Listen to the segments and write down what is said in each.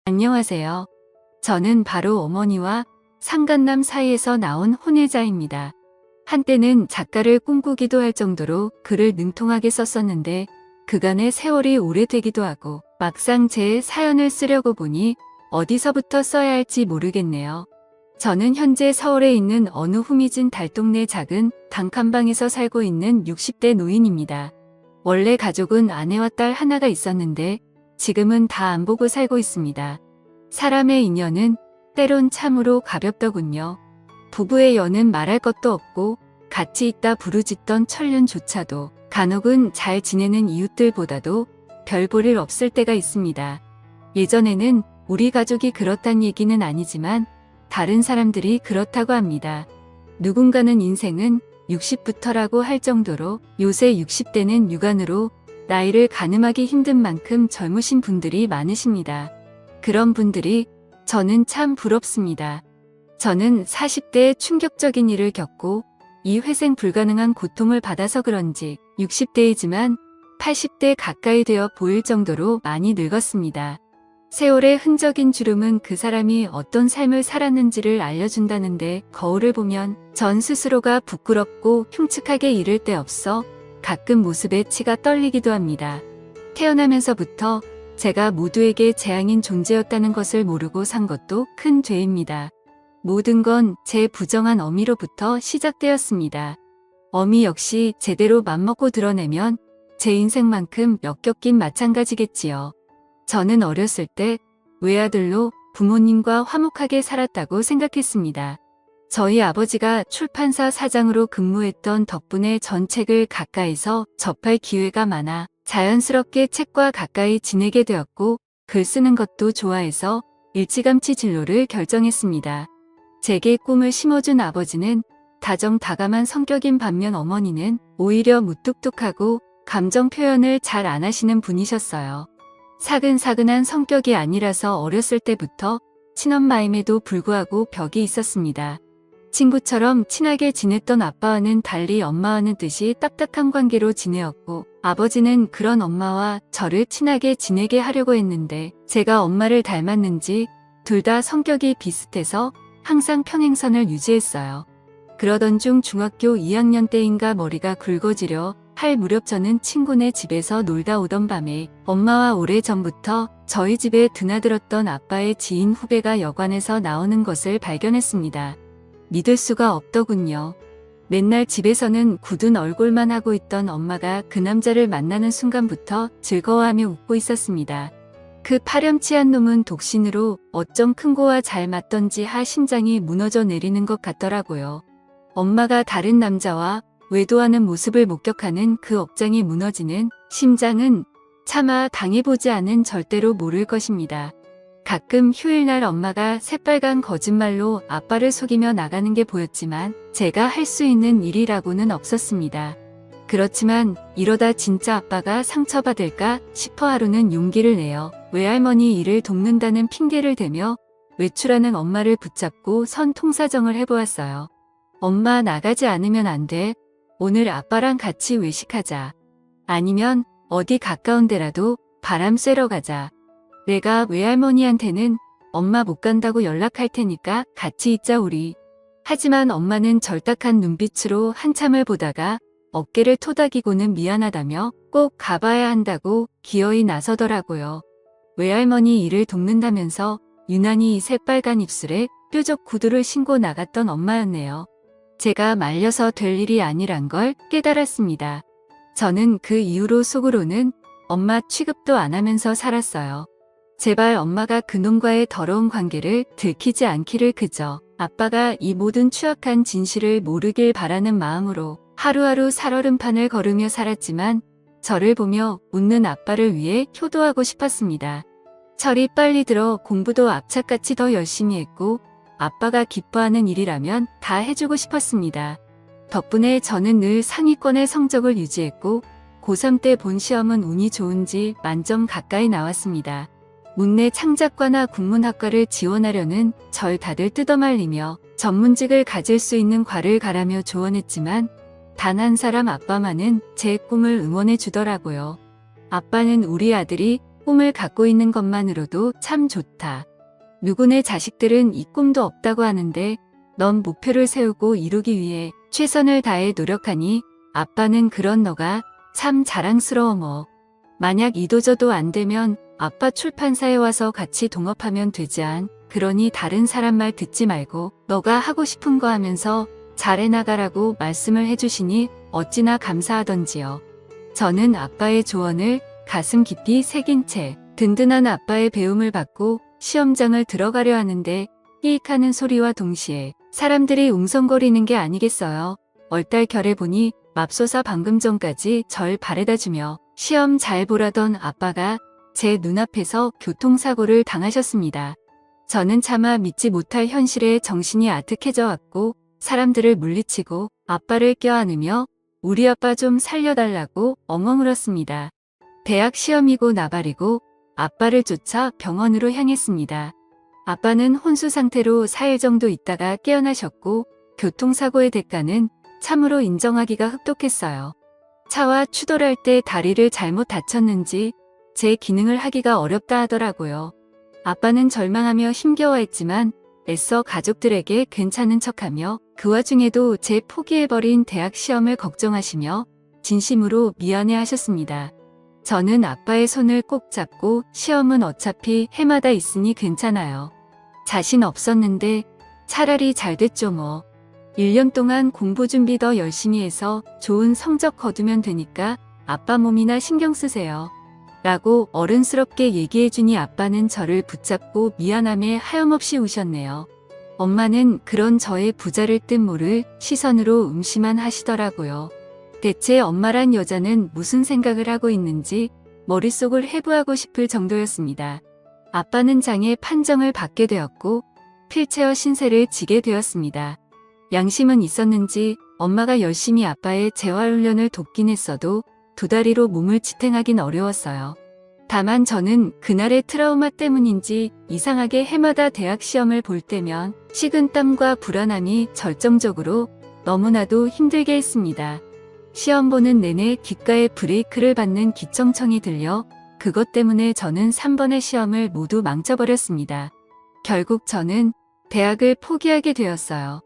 안녕하세요. 저는 바로 어머니와 상간남 사이에서 나온 혼외자입니다. 한때는 작가를 꿈꾸기도 할 정도로 글을 능통하게 썼었는데 그간의 세월이 오래되기도 하고 막상 제 사연을 쓰려고 보니 어디서부터 써야 할지 모르겠네요. 저는 현재 서울에 있는 어느 후미진 달동네 작은 단칸방에서 살고 있는 60대 노인입니다. 원래 가족은 아내와 딸 하나가 있었는데 지금은 다 안 보고 살고 있습니다. 사람의 인연은 때론 참으로 가볍더군요. 부부의 연은 말할 것도 없고 같이 있다 부르짖던 천륜조차도 간혹은 잘 지내는 이웃들보다도 별 볼 일 없을 때가 있습니다. 예전에는 우리 가족이 그렇단 얘기는 아니지만 다른 사람들이 그렇다고 합니다. 누군가는 인생은 60부터라고 할 정도로 요새 60대는 육안으로 나이를 가늠하기 힘든 만큼 젊으신 분들이 많으십니다. 그런 분들이 저는 참 부럽습니다. 저는 40대에 충격적인 일을 겪고 이 회생 불가능한 고통을 받아서 그런지 60대이지만 80대 가까이 되어 보일 정도로 많이 늙었습니다. 세월의 흔적인 주름은 그 사람이 어떤 삶을 살았는지를 알려준다는데 거울을 보면 전 스스로가 부끄럽고 흉측하게 이를 데 없어 가끔 모습에 치가 떨리기도 합니다. 태어나면서부터 제가 모두에게 재앙인 존재였다는 것을 모르고 산 것도 큰 죄입니다. 모든 건 제 부정한 어미로부터 시작되었습니다. 어미 역시 제대로 맘먹고 드러내면 제 인생만큼 역겹긴 마찬가지겠지요. 저는 어렸을 때 외아들로 부모님과 화목하게 살았다고 생각했습니다. 저희 아버지가 출판사 사장으로 근무했던 덕분에 전 책을 가까이서 접할 기회가 많아 자연스럽게 책과 가까이 지내게 되었고 글 쓰는 것도 좋아해서 일찌감치 진로를 결정했습니다. 제게 꿈을 심어준 아버지는 다정다감한 성격인 반면 어머니는 오히려 무뚝뚝하고 감정 표현을 잘 안 하시는 분이셨어요. 사근사근한 성격이 아니라서 어렸을 때부터 친엄마임에도 불구하고 벽이 있었습니다. 친구처럼 친하게 지냈던 아빠와는 달리 엄마와는 뜻이 딱딱한 관계로 지내었고 아버지는 그런 엄마와 저를 친하게 지내게 하려고 했는데 제가 엄마를 닮았는지 둘 다 성격이 비슷해서 항상 평행선을 유지했어요. 그러던 중 중학교 2학년 때인가 머리가 굵어지려 할 무렵 저는 친구네 집에서 놀다 오던 밤에 엄마와 오래전부터 저희 집에 드나들었던 아빠의 지인 후배가 여관에서 나오는 것을 발견했습니다. 믿을 수가 없더군요. 맨날 집에서는 굳은 얼굴만 하고 있던 엄마가 그 남자를 만나는 순간부터 즐거워하며 웃고 있었습니다. 그 파렴치한 놈은 독신으로 어쩜 큰 거와 잘 맞던지 심장이 무너져 내리는 것 같더라고요. 엄마가 다른 남자와 외도하는 모습을 목격하는 그 억장이 무너지는 심장은 차마 당해보지 않은 절대로 모를 것입니다. 가끔 휴일날 엄마가 새빨간 거짓말로 아빠를 속이며 나가는 게 보였지만 제가 할 수 있는 일이라고는 없었습니다. 그렇지만 이러다 진짜 아빠가 상처받을까 싶어 하루는 용기를 내어 외할머니 일을 돕는다는 핑계를 대며 외출하는 엄마를 붙잡고 선 통사정을 해보았어요. 엄마 나가지 않으면 안 돼. 오늘 아빠랑 같이 외식하자. 아니면 어디 가까운 데라도 바람 쐬러 가자. 내가 외할머니한테는 엄마 못 간다고 연락할 테니까 같이 있자 우리. 하지만 엄마는 절딱한 눈빛으로 한참을 보다가 어깨를 토닥이고는 미안하다며 꼭 가봐야 한다고 기어이 나서더라고요. 외할머니 일을 돕는다면서 유난히 새빨간 입술에 뾰족 구두를 신고 나갔던 엄마였네요. 제가 말려서 될 일이 아니란 걸 깨달았습니다. 저는 그 이후로 속으로는 엄마 취급도 안 하면서 살았어요. 제발 엄마가 그놈과의 더러운 관계를 들키지 않기를 그저 아빠가 이 모든 추악한 진실을 모르길 바라는 마음으로 하루하루 살얼음판을 걸으며 살았지만 저를 보며 웃는 아빠를 위해 효도하고 싶었습니다. 철이 빨리 들어 공부도 앞차같이 더 열심히 했고 아빠가 기뻐하는 일이라면 다 해주고 싶었습니다. 덕분에 저는 늘 상위권의 성적을 유지했고 고3 때 본 시험은 운이 좋은지 만점 가까이 나왔습니다. 문내 창작과나 국문학과를 지원하려는 절 다들 뜯어말리며 전문직을 가질 수 있는 과를 가라며 조언했지만 단 한 사람 아빠만은 제 꿈을 응원해 주더라고요. 아빠는 우리 아들이 꿈을 갖고 있는 것만으로도 참 좋다. 누구네 자식들은 이 꿈도 없다고 하는데 넌 목표를 세우고 이루기 위해 최선을 다해 노력하니 아빠는 그런 너가 참 자랑스러워 뭐. 만약 이도저도 안 되면 아빠 출판사에 와서 같이 동업하면 되지 않? 그러니 다른 사람 말 듣지 말고 너가 하고 싶은 거 하면서 잘해 나가라고 말씀을 해주시니 어찌나 감사하던지요. 저는 아빠의 조언을 가슴 깊이 새긴 채 든든한 아빠의 배움을 받고 시험장을 들어가려 하는데 히익하는 소리와 동시에 사람들이 웅성거리는 게 아니겠어요. 얼떨결에 보니 맙소사 방금 전까지 절 바래다주며 시험 잘 보라던 아빠가 제 눈앞에서 교통사고를 당하셨습니다. 저는 차마 믿지 못할 현실에 정신이 아득해져 왔고 사람들을 물리치고 아빠를 껴안으며 우리 아빠 좀 살려달라고 엉엉 울었습니다. 대학 시험이고 나발이고 아빠를 쫓아 병원으로 향했습니다. 아빠는 혼수 상태로 4일 정도 있다가 깨어나셨고 교통사고의 대가는 참으로 인정하기가 흡독했어요. 차와 추돌할 때 다리를 잘못 다쳤는지 제 기능을 하기가 어렵다 하더라고요. 아빠는 절망하며 힘겨워했지만 애써 가족들에게 괜찮은 척하며 그 와중에도 제 포기해버린 대학 시험을 걱정하시며 진심으로 미안해하셨습니다. 저는 아빠의 손을 꼭 잡고 시험은 어차피 해마다 있으니 괜찮아요. 자신 없었는데 차라리 잘 됐죠 뭐. 1년 동안 공부 준비 더 열심히 해서 좋은 성적 거두면 되니까 아빠 몸이나 신경 쓰세요. 라고 어른스럽게 얘기해주니 아빠는 저를 붙잡고 미안함에 하염없이 우셨네요. 엄마는 그런 저의 부자를 뜬 모를 시선으로 음시만 하시더라고요. 대체 엄마란 여자는 무슨 생각을 하고 있는지 머릿속을 해부하고 싶을 정도였습니다. 아빠는 장애 판정을 받게 되었고 필체어 신세를 지게 되었습니다. 양심은 있었는지 엄마가 열심히 아빠의 재활훈련을 돕긴 했어도 두 다리로 몸을 지탱하긴 어려웠어요. 다만 저는 그날의 트라우마 때문인지 이상하게 해마다 대학 시험을 볼 때면 식은땀과 불안함이 절정적으로 너무나도 힘들게 했습니다. 시험 보는 내내 귓가에 브레이크를 밟는 기청청이 들려 그것 때문에 저는 3번의 시험을 모두 망쳐버렸습니다. 결국 저는 대학을 포기하게 되었어요.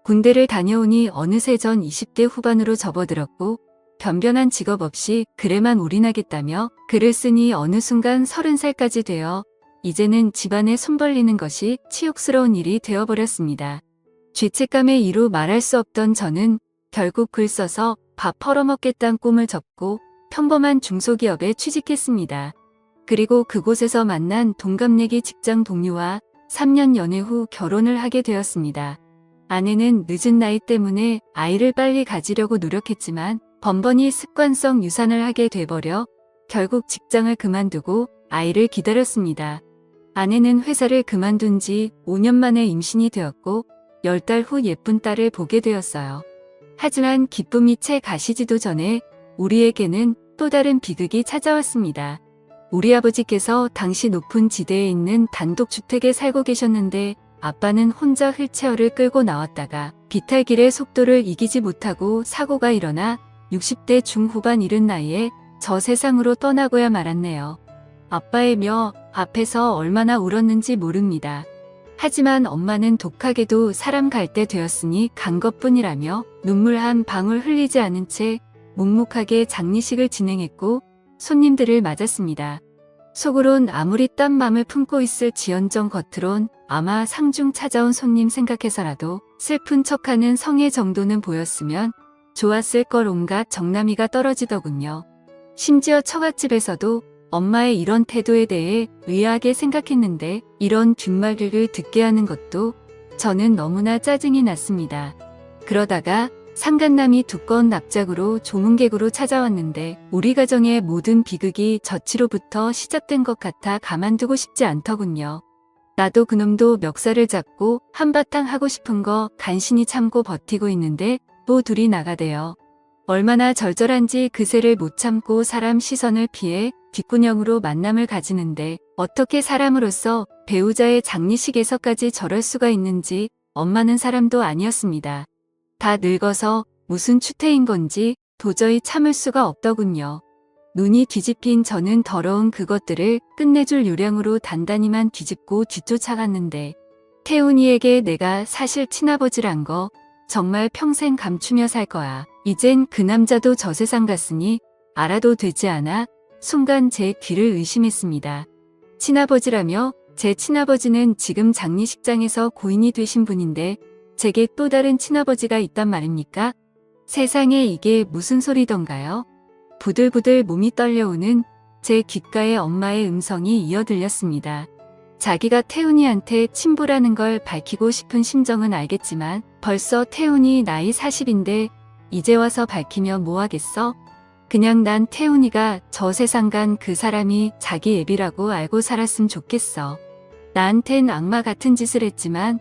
군대를 다녀오니 어느새 전 20대 후반으로 접어들었고 변변한 직업 없이 글에만 올인하겠다며 글을 쓰니 어느 순간 30살까지 되어 이제는 집안에 손 벌리는 것이 치욕스러운 일이 되어버렸습니다. 죄책감에 이루 말할 수 없던 저는 결국 글 써서 밥 벌어먹겠다는 꿈을 접고 평범한 중소기업에 취직했습니다. 그리고 그곳에서 만난 동갑내기 직장 동료와 3년 연애 후 결혼을 하게 되었습니다. 아내는 늦은 나이 때문에 아이를 빨리 가지려고 노력했지만 번번이 습관성 유산을 하게 돼버려 결국 직장을 그만두고 아이를 기다렸습니다. 아내는 회사를 그만둔 지 5년 만에 임신이 되었고 10달 후 예쁜 딸을 보게 되었어요. 하지만 기쁨이 채 가시지도 전에 우리에게는 또 다른 비극이 찾아왔습니다. 우리 아버지께서 당시 높은 지대에 있는 단독주택에 살고 계셨는데 아빠는 혼자 휠체어를 끌고 나왔다가 비탈길의 속도를 이기지 못하고 사고가 일어나 60대 중후반 이른 나이에 저 세상으로 떠나고야 말았네요. 아빠의 며 앞에서 얼마나 울었는지 모릅니다. 하지만 엄마는 독하게도 사람 갈 때 되었으니 간 것뿐이라며 눈물 한 방울 흘리지 않은 채 묵묵하게 장례식을 진행했고 손님들을 맞았습니다. 속으론 아무리 딴 맘을 품고 있을 지언정 겉으론 아마 상중 찾아온 손님 생각해서라도 슬픈 척하는 성의 정도는 보였으면 좋았을 걸 온갖 정남이가 떨어지더군요. 심지어 처갓집에서도 엄마의 이런 태도에 대해 의아하게 생각했는데 이런 뒷말을 듣게 하는 것도 저는 너무나 짜증이 났습니다. 그러다가 상간남이 두꺼운 납작으로 조문객으로 찾아왔는데 우리 가정의 모든 비극이 저치로부터 시작된 것 같아 가만두고 싶지 않더군요. 나도 그놈도 멱살을 잡고 한바탕 하고 싶은 거 간신히 참고 버티고 있는데 또 둘이 나가대요. 얼마나 절절한지 그새를 못 참고 사람 시선을 피해 뒷구녕으로 만남을 가지는데 어떻게 사람으로서 배우자의 장례식에서까지 저럴 수가 있는지 엄마는 사람도 아니었습니다. 다 늙어서 무슨 추태인 건지 도저히 참을 수가 없더군요. 눈이 뒤집힌 저는 더러운 그것들을 끝내줄 요량으로 단단히만 뒤집고 뒤쫓아갔는데 태훈이에게 내가 사실 친아버지란 거 정말 평생 감추며 살 거야. 이젠 그 남자도 저 세상 갔으니 알아도 되지 않아? 순간 제 귀를 의심했습니다. 친아버지라며? 제 친아버지는 지금 장례식장에서 고인이 되신 분인데 제게 또 다른 친아버지가 있단 말입니까? 세상에 이게 무슨 소리던가요? 부들부들 몸이 떨려오는 제 귓가에 엄마의 음성이 이어 들렸습니다. 자기가 태훈이한테 친부라는 걸 밝히고 싶은 심정은 알겠지만 벌써 태훈이 나이 40인데 이제 와서 밝히면 뭐하겠어? 그냥 난 태훈이가 저 세상 간 그 사람이 자기 애비라고 알고 살았으면 좋겠어. 나한텐 악마 같은 짓을 했지만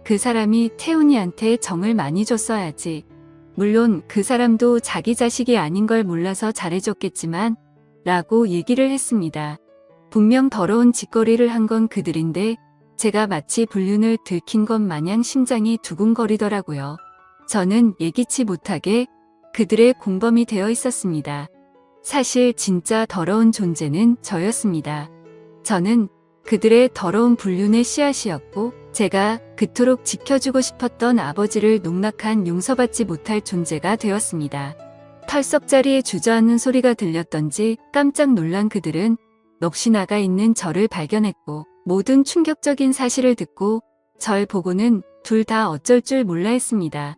그 사람이 태훈이한테 정을 많이 줬어야지. 물론 그 사람도 자기 자식이 아닌 걸 몰라서 잘해줬겠지만 라고 얘기를 했습니다. 분명 더러운 짓거리를 한 건 그들인데 제가 마치 불륜을 들킨 것 마냥 심장이 두근거리더라고요. 저는 예기치 못하게 그들의 공범이 되어 있었습니다. 사실 진짜 더러운 존재는 저였습니다. 저는 그들의 더러운 불륜의 씨앗이었고 제가 그토록 지켜주고 싶었던 아버지를 농락한 용서받지 못할 존재가 되었습니다. 털썩 자리에 주저앉는 소리가 들렸던지 깜짝 놀란 그들은 넋이 나가 있는 저를 발견했고 모든 충격적인 사실을 듣고 절 보고는 둘 다 어쩔 줄 몰라 했습니다.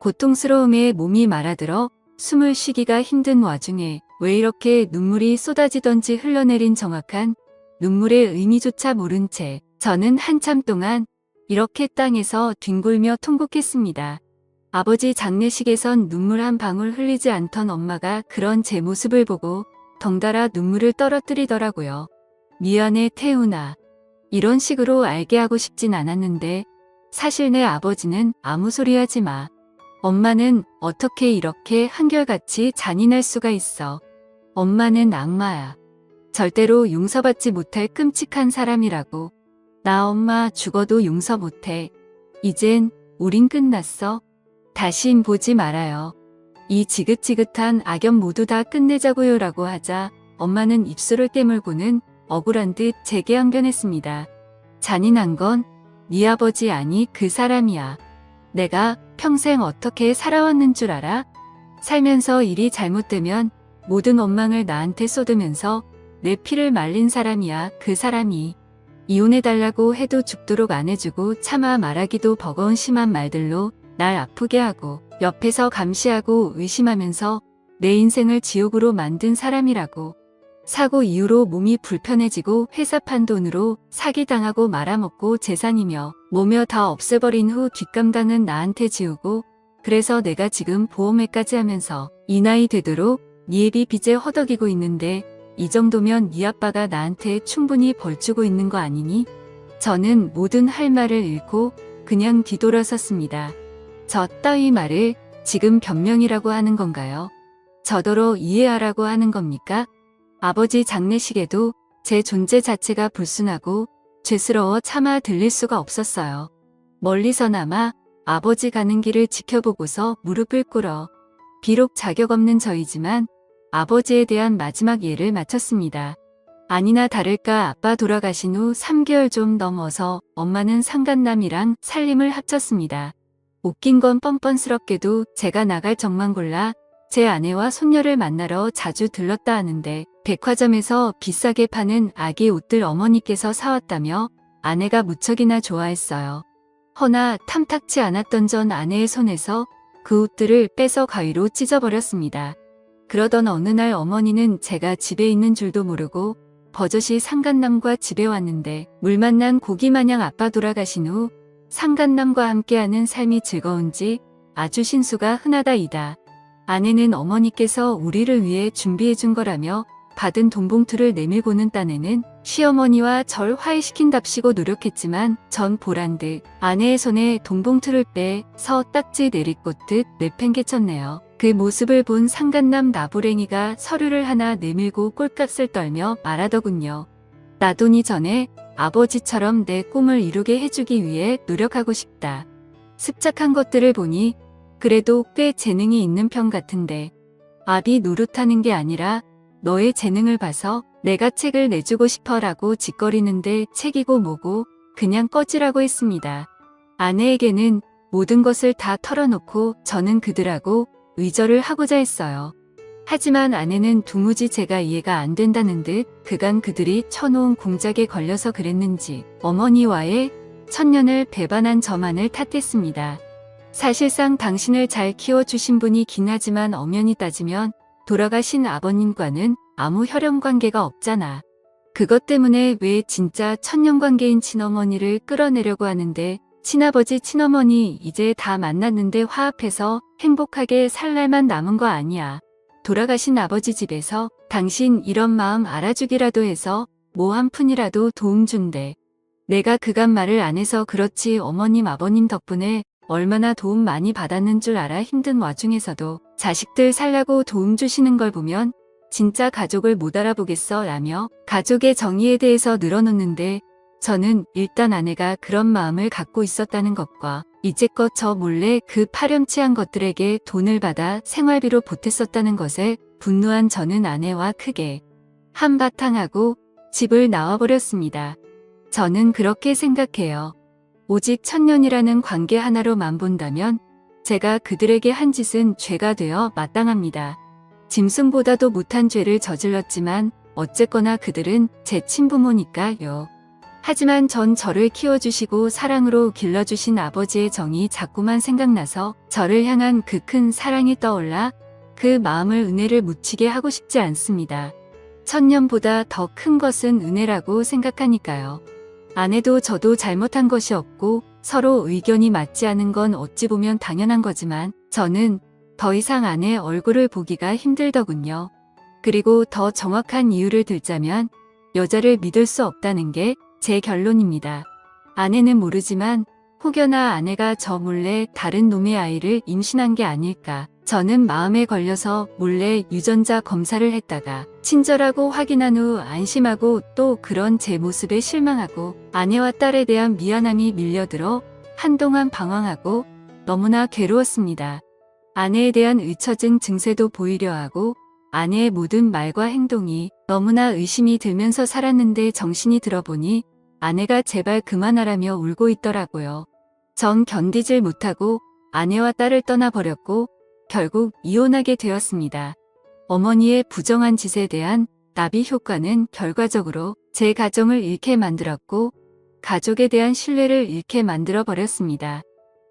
고통스러움에 몸이 말아들어 숨을 쉬기가 힘든 와중에 왜 이렇게 눈물이 쏟아지던지 흘러내린 정확한 눈물의 의미조차 모른 채 저는 한참 동안 이렇게 땅에서 뒹굴며 통곡했습니다. 아버지 장례식에선 눈물 한 방울 흘리지 않던 엄마가 그런 제 모습을 보고 덩달아 눈물을 떨어뜨리더라고요. 미안해 태훈아. 이런 식으로 알게 하고 싶진 않았는데 사실 내 아버지는 아무 소리 하지 마. 엄마는 어떻게 이렇게 한결같이 잔인할 수가 있어. 엄마는 악마야. 절대로 용서받지 못할 끔찍한 사람이라고. 나 엄마 죽어도 용서 못해. 이젠 우린 끝났어. 다신 보지 말아요. 이 지긋지긋한 악연 모두 다 끝내자고요라고 하자 엄마는 입술을 깨물고는 억울한 듯 제게 항변했습니다. 잔인한 건 네 아버지 아니 그 사람이야. 내가 평생 어떻게 살아왔는 줄 알아? 살면서 일이 잘못되면 모든 원망을 나한테 쏟으면서 내 피를 말린 사람이야 그 사람이. 이혼해달라고 해도 죽도록 안 해주고 차마 말하기도 버거운 심한 말들로 날 아프게 하고 옆에서 감시하고 의심하면서 내 인생을 지옥으로 만든 사람이라고. 사고 이후로 몸이 불편해지고 회사 판 돈으로 사기당하고 말아먹고 재산이며 뭐며 다 없애버린 후 뒷감당은 나한테 지우고 그래서 내가 지금 보험회까지 하면서 이 나이 되도록 네 애비 빚에 허덕이고 있는데 이 정도면 네 아빠가 나한테 충분히 벌주고 있는 거 아니니? 저는 모든 할 말을 잃고 그냥 뒤돌아섰습니다. 저 따위 말을 지금 변명이라고 하는 건가요? 저더러 이해하라고 하는 겁니까? 아버지 장례식에도 제 존재 자체가 불순하고 죄스러워 차마 들릴 수가 없었어요. 멀리서나마 아버지 가는 길을 지켜보고서 무릎을 꿇어 비록 자격 없는 저이지만 아버지에 대한 마지막 예를 마쳤습니다. 아니나 다를까 아빠 돌아가신 후 3개월 좀 넘어서 엄마는 상간남이랑 살림을 합쳤습니다. 웃긴 건 뻔뻔스럽게도 제가 나갈 적만 골라 제 아내와 손녀를 만나러 자주 들렀다 하는데 백화점에서 비싸게 파는 아기 옷들 어머니께서 사왔다며 아내가 무척이나 좋아했어요. 허나 탐탁치 않았던 전 아내의 손에서 그 옷들을 빼서 가위로 찢어버렸습니다. 그러던 어느 날 어머니는 제가 집에 있는 줄도 모르고 버젓이 상간남과 집에 왔는데 물 만난 고기 마냥 아빠 돌아가신 후 상간남과 함께하는 삶이 즐거운지 아주 신수가 흔하다이다. 아내는 어머니께서 우리를 위해 준비해준 거라며 받은 돈봉투를 내밀고는 딴에는 시어머니와 절 화해시킨답시고 노력했지만 전 보란듯 아내의 손에 돈봉투를 빼서 딱지 내리꽂듯 내팽개쳤네요. 그 모습을 본 상간남 나부랭이가 서류를 하나 내밀고 꼴값을 떨며 말하더군요. 나돈이 전에 아버지처럼 내 꿈을 이루게 해주기 위해 노력하고 싶다. 습작한 것들을 보니 그래도 꽤 재능이 있는 편 같은데 압이 노릇하는 게 아니라 너의 재능을 봐서 내가 책을 내주고 싶어라고 짓거리는데 책이고 뭐고 그냥 꺼지라고 했습니다. 아내에게는 모든 것을 다 털어놓고 저는 그들하고 의절을 하고자 했어요. 하지만 아내는 도무지 제가 이해가 안 된다는 듯 그간 그들이 쳐놓은 공작에 걸려서 그랬는지 어머니와의 천년을 배반한 저만을 탓했습니다. 사실상 당신을 잘 키워주신 분이 긴 하지만 엄연히 따지면 돌아가신 아버님과는 아무 혈연 관계가 없잖아. 그것 때문에 왜 진짜 천년관계인 친어머니를 끌어내려고 하는데 친아버지 친어머니 이제 다 만났는데 화합해서 행복하게 살 날만 남은 거 아니야. 돌아가신 아버지 집에서 당신 이런 마음 알아주기라도 해서 뭐 한 푼이라도 도움 준대. 내가 그간 말을 안 해서 그렇지 어머님 아버님 덕분에 얼마나 도움 많이 받았는 줄 알아. 힘든 와중에서도 자식들 살라고 도움 주시는 걸 보면 진짜 가족을 못 알아보겠어 라며 가족의 정의에 대해서 늘어놓는데 저는 일단 아내가 그런 마음을 갖고 있었다는 것과 이제껏 저 몰래 그 파렴치한 것들에게 돈을 받아 생활비로 보탰었다는 것에 분노한 저는 아내와 크게 한바탕하고 집을 나와버렸습니다. 저는 그렇게 생각해요. 오직 천년이라는 관계 하나로만 본다면 제가 그들에게 한 짓은 죄가 되어 마땅합니다. 짐승보다도 못한 죄를 저질렀지만 어쨌거나 그들은 제 친부모니까요. 하지만 전 저를 키워주시고 사랑으로 길러주신 아버지의 정이 자꾸만 생각나서 저를 향한 그 큰 사랑이 떠올라 그 마음을 은혜를 묻히게 하고 싶지 않습니다. 천년보다 더 큰 것은 은혜라고 생각하니까요. 아내도 저도 잘못한 것이 없고 서로 의견이 맞지 않은 건 어찌 보면 당연한 거지만 저는 더 이상 아내 얼굴을 보기가 힘들더군요. 그리고 더 정확한 이유를 들자면 여자를 믿을 수 없다는 게 제 결론입니다. 아내는 모르지만 혹여나 아내가 저 몰래 다른 놈의 아이를 임신한 게 아닐까. 저는 마음에 걸려서 몰래 유전자 검사를 했다가 친절하고 확인한 후 안심하고 또 그런 제 모습에 실망하고 아내와 딸에 대한 미안함이 밀려들어 한동안 방황하고 너무나 괴로웠습니다. 아내에 대한 잊혀진 증세도 보이려 하고 아내의 모든 말과 행동이 너무나 의심이 들면서 살았는데 정신이 들어보니 아내가 제발 그만하라며 울고 있더라고요. 전 견디질 못하고 아내와 딸을 떠나버렸고 결국 이혼하게 되었습니다. 어머니의 부정한 짓에 대한 나비 효과는 결과적으로 제 가정을 잃게 만들었고 가족에 대한 신뢰를 잃게 만들어 버렸습니다.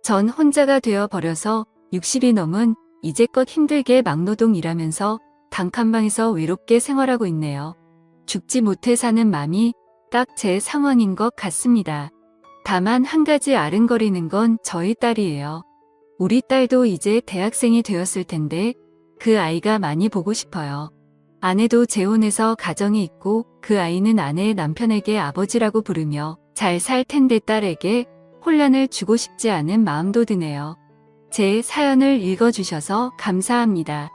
전 혼자가 되어 버려서 60이 넘은 이제껏 힘들게 막노동 일하면서 단칸방에서 외롭게 생활하고 있네요. 죽지 못해 사는 맘이 딱 제 상황인 것 같습니다. 다만 한 가지 아른거리는 건 저희 딸이에요. 우리 딸도 이제 대학생이 되었을 텐데 그 아이가 많이 보고 싶어요. 아내도 재혼해서 가정이 있고 그 아이는 아내의 남편에게 아버지라고 부르며 잘 살 텐데 딸에게 혼란을 주고 싶지 않은 마음도 드네요. 제 사연을 읽어주셔서 감사합니다.